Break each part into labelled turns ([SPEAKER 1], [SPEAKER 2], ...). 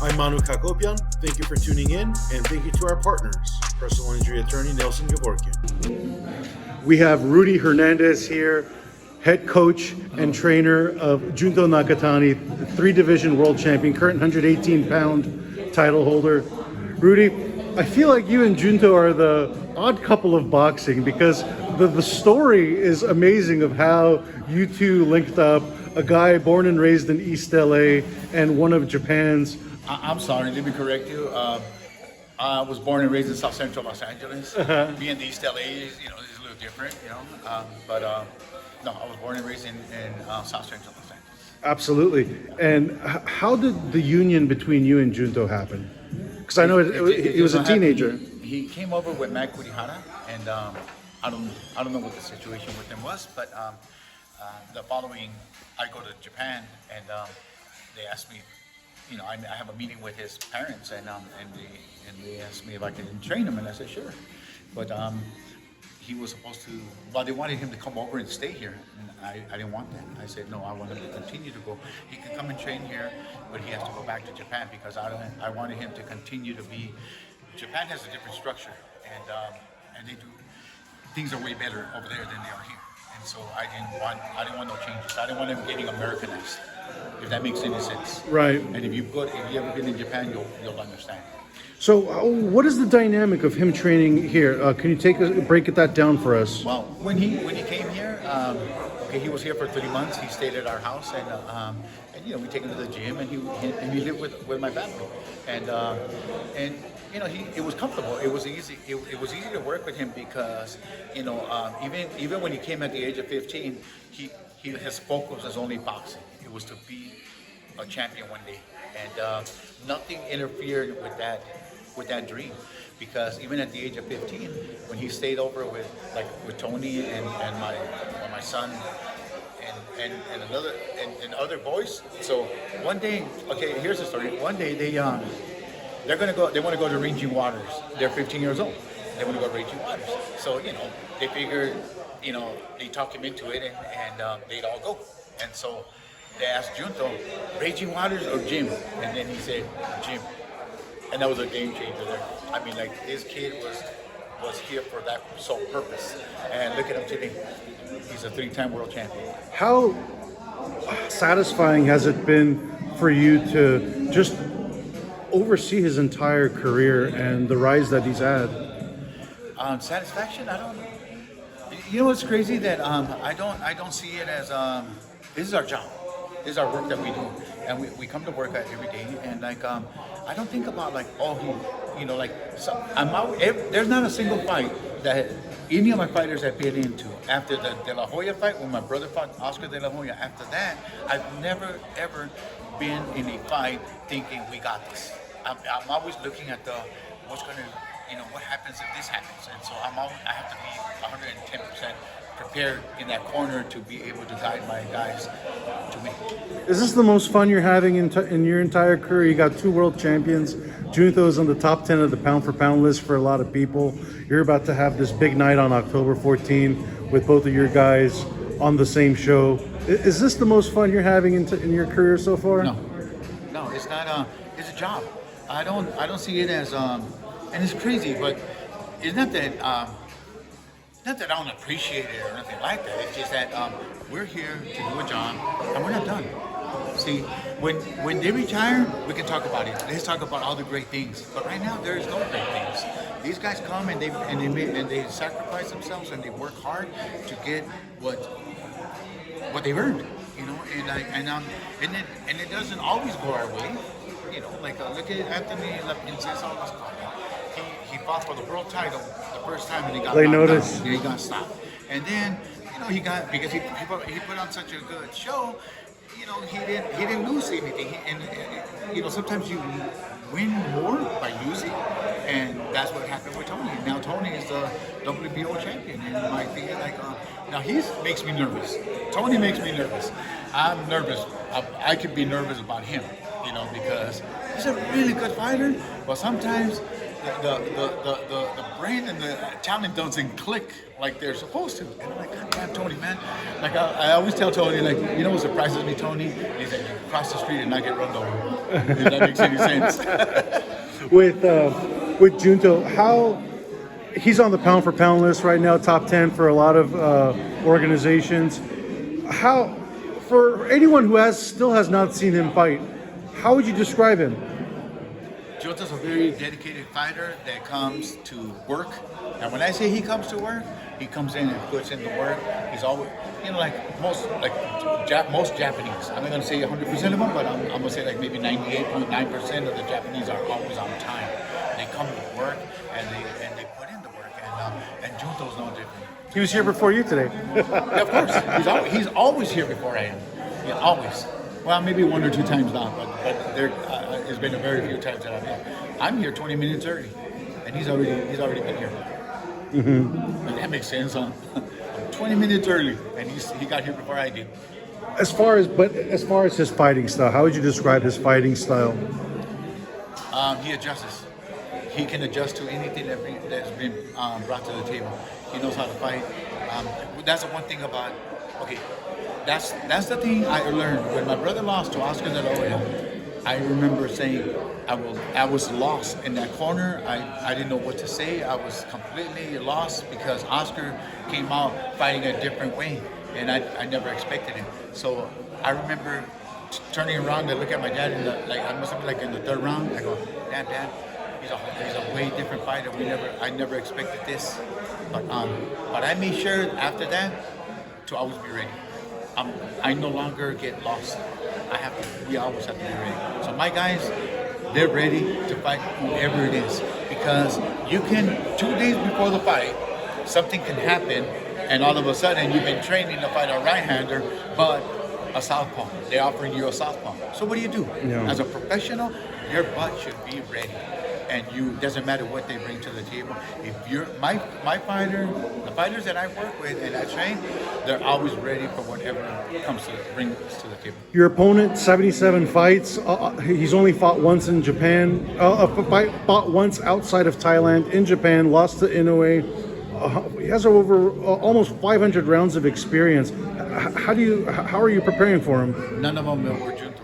[SPEAKER 1] I'm Manouk Akopyan. Thank you for tuning in, and thank you to our partners, personal injury attorney Nelson Gavorkian. We have Rudy Hernandez here, head coach and trainer of Junto Nakatani, three-division world champion, current 118-pound title holder. Rudy, I feel like you and Junto are the odd couple of boxing because the story is amazing of how you two linked up, a guy born and raised in East LA and one of Japan's.
[SPEAKER 2] I'm sorry, let me correct you. I was born and raised in South Central Los Angeles. Being the East LA is a little different, But no, I was born and raised in South Central Los Angeles.
[SPEAKER 1] Absolutely. And how did the union between you and Junto happen? Because I know he was a teenager.
[SPEAKER 2] He came over with Matt Kurihara, and I don't know what the situation with him was, but the following, I go to Japan, and they asked me. I have a meeting with his parents, and they asked me if I could train him, and I said sure. But he was supposed to. Well, they wanted him to come over and stay here, and I didn't want that. I said no, I want him to continue to go. He can come and train here, but he has to go back to Japan because I wanted him to continue to be. Japan has a different structure, and they do things are way better over there than they are here. And so I didn't want no changes. I didn't want him getting Americanized, if that makes any sense.
[SPEAKER 1] Right.
[SPEAKER 2] And if you've ever been in Japan, you'll understand.
[SPEAKER 1] So what is the dynamic of him training here? Can you break that down for us?
[SPEAKER 2] Well, when he came here, he was here for 3 months. He stayed at our house, and we take him to the gym, and he lived with my family, and it was comfortable. It was easy. It was easy to work with him because even when he came at the age of 15, his focus was only boxing. It was to be a champion one day, and nothing interfered with that dream. Because even at the age of 15, when he stayed over with Tony and my son and other boys. So one day, okay, here's the story. One day they want to go to Raging Waters. They're 15 years old. They want to go to Raging Waters. So they figured they talked him into it, and they'd all go. And so they asked Junto, Raging Waters or gym? And then he said, gym. And that was a game changer there. I mean, his kid was here for that sole purpose. And look at him today. He's a 3-time world champion.
[SPEAKER 1] How satisfying has it been for you to just oversee his entire career and the rise that he's had?
[SPEAKER 2] Satisfaction? I don't. You know what's crazy that I don't see it as this is our job. This is our work that we do, and we come to work every day. And I don't think about there's not a single fight that any of my fighters have been into. After the De La Hoya fight, when my brother fought Oscar De La Hoya, after that, I've never ever been in a fight thinking we got this. I'm always looking at what's gonna, what happens if this happens, and so I have to be 110% prepared in that corner to be able to guide my guys to me.
[SPEAKER 1] Is this the most fun you're having in your entire career? You got 2 world champions. Junto's on the top 10 of the pound-for-pound list for a lot of people. You're about to have this big night on October 14 with both of your guys on the same show. Is this the most fun you're having in your career so far?
[SPEAKER 2] No, it's not. It's a job. I don't see it as and it's crazy, but it's not that. Not that I don't appreciate it or nothing like that. It's just that we're here to do a job, and we're not done. See, when they retire, we can talk about it. Let's talk about all the great things. But right now, there is no great things. These guys come and they sacrifice themselves and they work hard to get what they've earned. And it doesn't always go our way. Look at Anthony Lapinces. He fought for the world title the first time and he got knocked out. He got stopped. And then, he got, because he put on such a good show, he didn't lose anything. Sometimes you win more by losing, and that's what happened with Tony. Now Tony is the WBO champion, and my thing is now he makes me nervous. Tony makes me nervous. I'm nervous. I could be nervous about him, because he's a really good fighter, but sometimes the brain and the talent doesn't click like they're supposed to. And I'm like, God damn, Tony, man. Like I always tell Tony, like, you know what surprises me, Tony? He's like, cross the street and not get run over. If that makes any sense.
[SPEAKER 1] With Junto, how he's on the pound for pound list right now, top 10 for a lot of organizations. How, for anyone who still has not seen him fight, how would you describe him?
[SPEAKER 2] Junto's a very dedicated fighter that comes to work. And when I say he comes to work, he comes in and puts in the work. He's always, like most Japanese. I'm not going to say 100% of them, but I'm going to say like maybe 98.9% of the Japanese are always on time. They come to work and they put in the work. And Junto's no different.
[SPEAKER 1] He was here before you today.
[SPEAKER 2] Yeah, of course. He's always here before I am. Yeah, always. Well, maybe one or two times now, but there has been a very few times that I'm here. I'm here 20 minutes early, and he's already been here. Mm-hmm. Like, that makes sense, huh? I'm 20 minutes early, and he got here before I did.
[SPEAKER 1] As far as his fighting style, how would you describe his fighting style?
[SPEAKER 2] He adjusts. He can adjust to anything that's been brought to the table. He knows how to fight. That's the one thing about. Okay, that's the thing I learned when my brother lost to Oscar De La Hoya. I remember saying I was lost in that corner. I didn't know what to say. I was completely lost because Oscar came out fighting a different way, and I never expected it. So I remember turning around and look at my dad I must have been like in the third round. I go, Dad, he's a way different fighter. I never expected this, but I made sure after that to always be ready. I no longer get lost. We always have to be ready. So my guys, they're ready to fight whoever it is, because you can 2 days before the fight, something can happen, and all of a sudden you've been training to fight a right-hander, but a southpaw. They're offering you a southpaw. So what do you do?
[SPEAKER 1] Yeah.
[SPEAKER 2] As a professional, your butt should be ready. And doesn't matter what they bring to the table. If you're my fighter, the fighters that I work with and I train, they're always ready for whatever brings to the table.
[SPEAKER 1] Your opponent, 77 fights. He's only fought once in Japan. Fought once outside of Thailand, in Japan. Lost to Inoue. He has over almost 500 rounds of experience. How are you preparing for him?
[SPEAKER 2] None of them were Junto.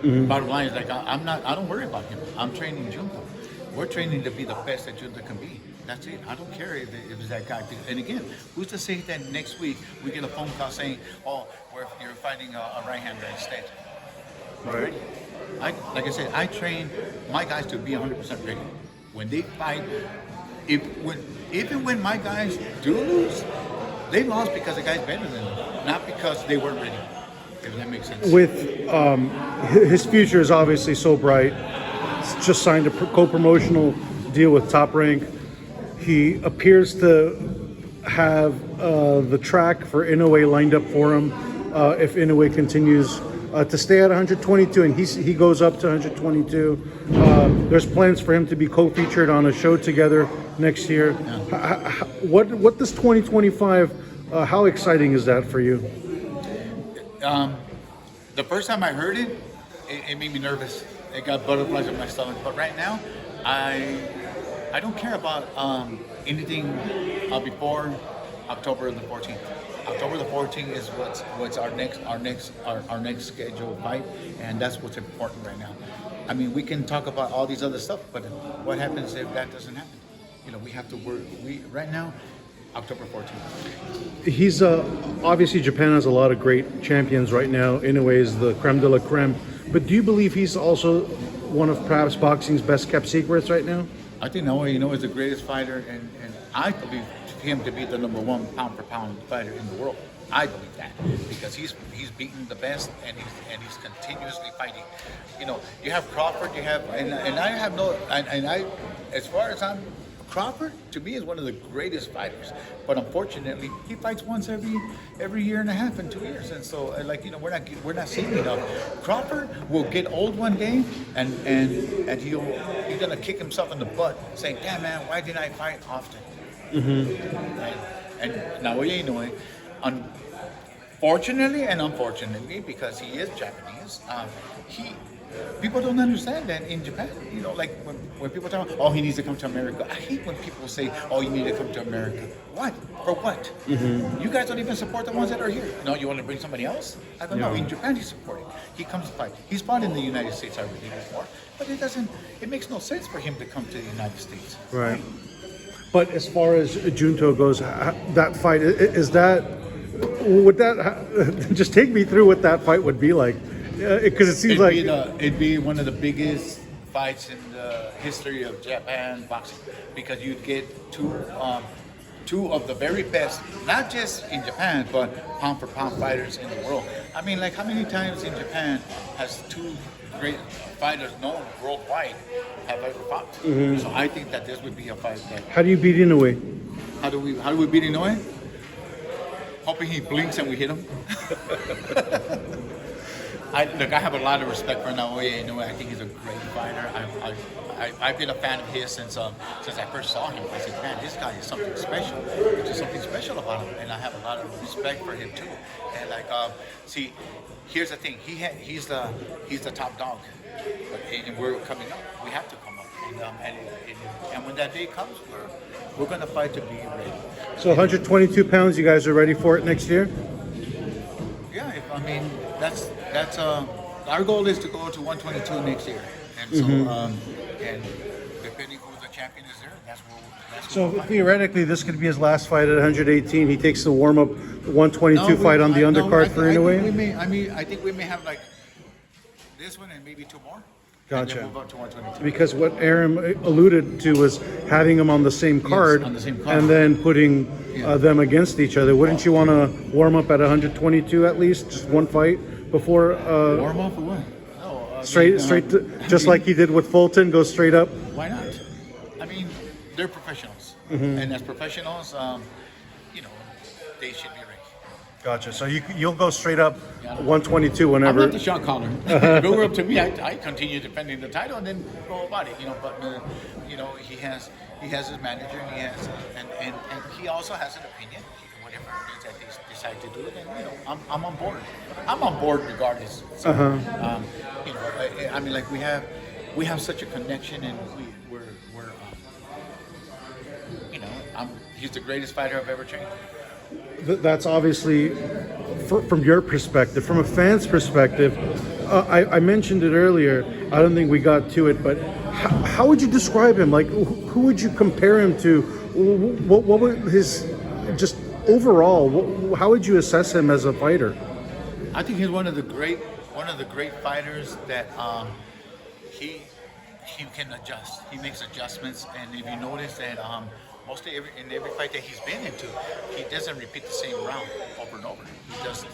[SPEAKER 1] Mm-hmm.
[SPEAKER 2] Bottom line is I don't worry about him. I'm training Junto. We're training to be the best that Junto can be. That's it. I don't care if it's that guy. And again, who's to say that next week we get a phone call saying, "Oh, you're fighting a right-hander instead."
[SPEAKER 1] Right.
[SPEAKER 2] Like I said, I train my guys to be 100% ready. When they fight, even when my guys do lose, they lost because the guy's better than them, not because they weren't ready. If that makes sense.
[SPEAKER 1] With his future is obviously so bright. He's just signed a co-promotional deal with Top Rank. He appears to have the track for Inoue lined up for him if Inoue continues to stay at 122, and he goes up to 122. There's plans for him to be co-featured on a show together next year. Yeah. What does 2025? How exciting is that for you?
[SPEAKER 2] The first time I heard it made me nervous. It got butterflies in my stomach. But right now, I don't care about anything before October the 14th. October the 14th is what's our next scheduled fight, and that's what's important right now. I mean, we can talk about all these other stuff, but what happens if that doesn't happen? We have to work. Right now, October 14th.
[SPEAKER 1] He's obviously Japan has a lot of great champions right now. Inoue is the creme de la creme. But do you believe he's also one of perhaps boxing's best kept secrets right now?
[SPEAKER 2] I think Naoya Inoue is the greatest fighter, and I believe him to be the number one pound for pound fighter in the world. I believe that because he's beaten the best, and he's continuously fighting. You have Crawford, and I have as far as Crawford to me is one of the greatest fighters, but unfortunately he fights once every year and a half and 2 years, and so we're not seeing enough. Crawford will get old one day, and he's gonna kick himself in the butt, saying, "Damn man, why didn't I fight often?" Mm-hmm. And Naoya Inoue, fortunately and unfortunately, because he is Japanese, people don't understand that in Japan. You know, like when people talk, oh, he needs to come to America. I hate when people say, oh, you need to come to America. What? For what? You guys don't even support the ones that are here. No, you want to bring somebody else? I go, no, in Japan he's supporting. He comes to fight. He's fought in the United States already before, but it makes no sense for him to come to the United States.
[SPEAKER 1] Right. But as far as Junto goes, that fight, just take me through what that fight would be like. Because it seems
[SPEAKER 2] it'd be one of the biggest fights in the history of Japan boxing, because you'd get two of the very best, not just in Japan, but pound for pound fighters in the world. I mean, like, how many times in Japan has two great fighters known worldwide have ever fought? So I think that this would be a fight that.
[SPEAKER 1] How do you beat Inoue?
[SPEAKER 2] How do we beat Inoue? Hoping he blinks and we hit him. I have a lot of respect for Naoya Inoue. I think he's a great fighter. I've been a fan of his since I first saw him. I said, man, this guy is something special. There's just something special about him, and I have a lot of respect for him too. And see, here's the thing: he's the top dog, and we're coming up. We have to come up, and when that day comes, we're gonna fight to be ready.
[SPEAKER 1] So 122 pounds, you guys are ready for it next year?
[SPEAKER 2] Yeah, that's our goal is to go to 122 next year, and so and depending who the champion is there, that's
[SPEAKER 1] So theoretically, this could be his last fight at 118. He takes the warm-up 122 fight on the undercard for Inoue.
[SPEAKER 2] I think we may have like this one and maybe two more.
[SPEAKER 1] Gotcha.
[SPEAKER 2] And then move up to 122.
[SPEAKER 1] Because what Aaron alluded to was having them on the same card, and then putting them against each other. Wouldn't you want to warm up at 122 at least, just one fight before?
[SPEAKER 2] Warm up for what? No,
[SPEAKER 1] Just like he did with Fulton, go straight up.
[SPEAKER 2] Why not? I mean, they're professionals, and as professionals, they should be ready.
[SPEAKER 1] Gotcha. So you'll go straight up 122 whenever.
[SPEAKER 2] I'm not the shot caller. If it were up to me, I continue defending the title and then go about it. But he has his manager, and he also has an opinion. Whatever it is that they decide to do, then I'm on board. I'm on board regardless. So, I mean, like we have such a connection, and we're he's the greatest fighter I've ever trained.
[SPEAKER 1] That's obviously from your perspective. From a fan's perspective, I mentioned it earlier. I don't think we got to it, but how would you describe him? Like, who would you compare him to? What would his just overall? How would you assess him as a fighter?
[SPEAKER 2] I think he's one of the great fighters that he can adjust. He makes adjustments, and if you notice that. Mostly in every fight that he's been into, he doesn't repeat the same round over and over.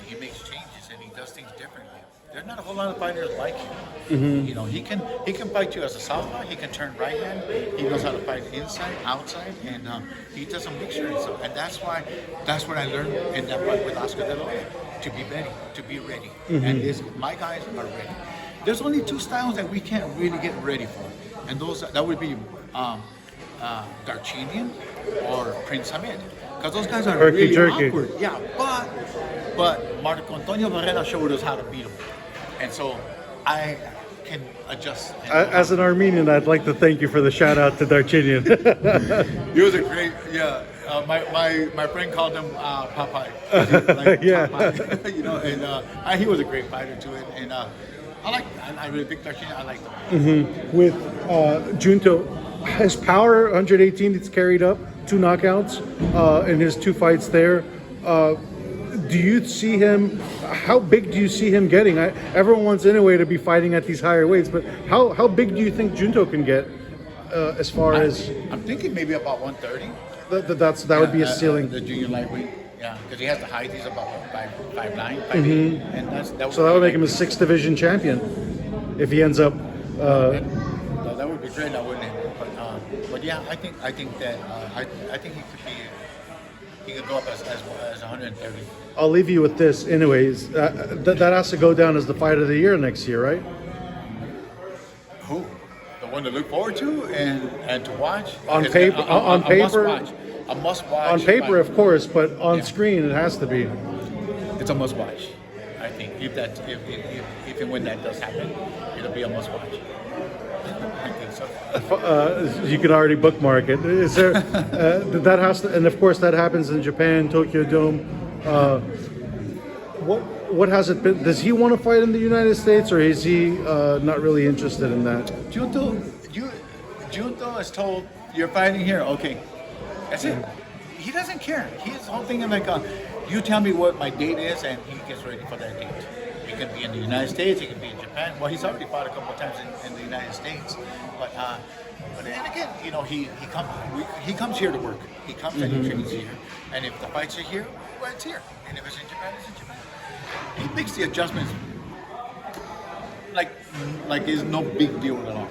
[SPEAKER 2] He makes changes and he does things differently. There's not a whole lot of fighters like him. He can fight you as a southpaw. He can turn right hand. He knows how to fight inside, outside, and he does a mixture. And that's what I learned in that fight with Oscar De La Hoya, to be ready. And my guys are ready. There's only two styles that we can't really get ready for, and that would be. Darchinian or Prince Hamid, because those guys are really awkward. Yeah, but Marco Antonio Barrera showed us how to beat him, and so I can adjust.
[SPEAKER 1] As an Armenian, I'd like to thank you for the shout out to Darchinian.
[SPEAKER 2] He was a great, my friend called him Popeye. Popeye, and he was a great fighter too, and I really think Darchinian. I liked him.
[SPEAKER 1] With Junto. His power, 118, it's carried up, 2 knockouts in his 2 fights there. Do you see him, how big do you see him getting? Everyone wants Inoue to be fighting at these higher weights, but how big do you think Junto can get as far as...
[SPEAKER 2] I'm thinking maybe about 130.
[SPEAKER 1] That would be a ceiling.
[SPEAKER 2] The junior lightweight, because he has the height, he's about 5'9", 5'8", and
[SPEAKER 1] that would make him a 6th division champion if he ends up...
[SPEAKER 2] that would be great, now, wouldn't it? But yeah, I think that he could go up as 130.
[SPEAKER 1] I'll leave you with this, anyways. That has to go down as the fight of the year next year, right?
[SPEAKER 2] Who? The one to look forward to and to watch.
[SPEAKER 1] On paper,
[SPEAKER 2] a must watch.
[SPEAKER 1] On paper, of course, but on screen it has to be.
[SPEAKER 2] it's a must watch. I think if and when that does happen, it'll be a must watch. I think so.
[SPEAKER 1] You can already bookmark it. Is there that has to, and of course that happens in Japan, Tokyo Dome. What has it been? Does he want to fight in the United States, or is he not really interested in that?
[SPEAKER 2] Junto is told you're fighting here. Okay, that's it. He doesn't care. His whole thing is like, you tell me what my date is, and he gets ready for that date. It can be in the United States. It can be in Japan. Well, he's already fought a couple of times in the United States, but then again, you know, he comes here to work. He comes and he trains here, and if the fights are here, well, it's here, and if it's in Japan, it's in Japan. He makes the adjustments like it's no big deal at all.